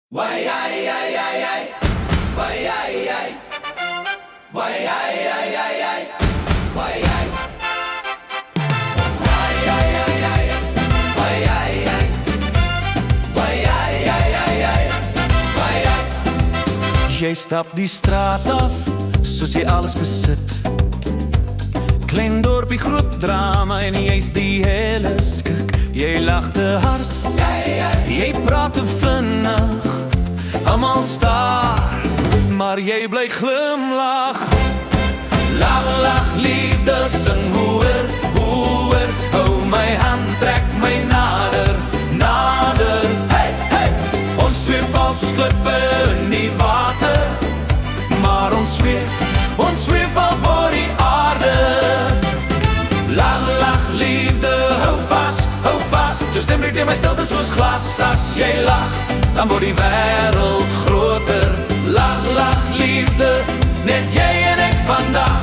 Wai ai ai ai ai, wai ai ai, wai ai ai ai ai, wai ai, wai ai ai ai, wai ai ai, wai ai ai ai ai, wai ai. Jy stap die straat af, soos jy alles besit. Klein dorpie, groot drama en jy's die hele skik. Jy lag te hard, jy praat te vinnig. Almal staar, maar jy bly glimlag. Lag, lag, liefde, sing hoor, hoor. Hou my hand, trek my nader, nader. Hey, hey, ons twee val soos klippe in die water. Maar ons zweef al oor die aarde. Lag, lag, liefde, hou vas, jou stem breek in my stilte soos glas. As jy lag, dan word die wêreld groter. Lag, lag, liefde, net jy en ek vandag.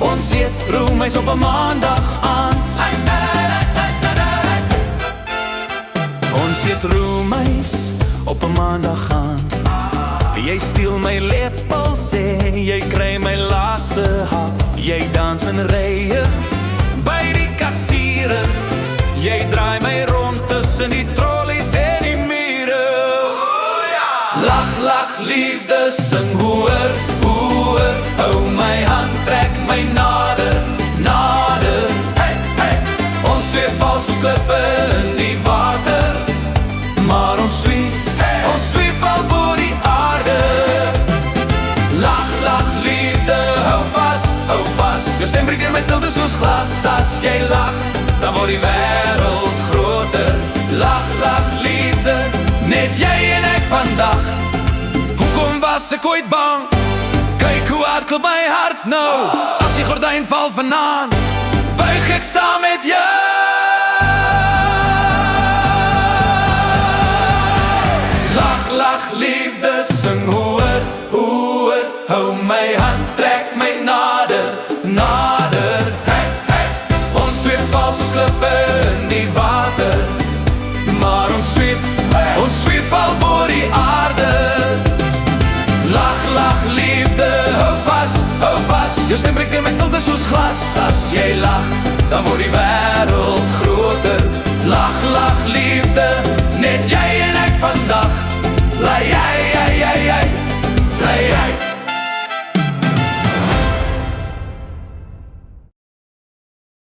Ons eet roemuis op 'n maandag aand. Ons eet roemuis op 'n maandag aand. Jy steel my lepel, sê jy kry my laaste hap. Jy dans in rye by die kassiere. Jy draai my rond tussen die trollies en die mure. Lag, lag, liefde, sing hoor, hoor. Hou my hand, trek my nader, nader. Hey, hey, ons twee val soos klippe in die water. Maar ons zweef al oor die aarde. Lag, lag, liefde, hou vas, jou stem breek in my stilte soos glas. As jy lag, dan word die wêreld groter. Lag, lag, liefde, net jy en ek vandag. Hoekom was ek ooit bang? Kyk hoe hard klop my hart nou. As die gordyn val vanaand, buig ek saam met jou. Lag, lag, liefde, sing hoor, hoor. Hou my hand, trek my nader, nader. Hey, hey, ons twee val soos klippe in die water. Maar ons zweef al oor die aarde. Lag, lag, liefde, hou vas, jou stem breek in my stilte soos glas. As jy lag, dan word die wêreld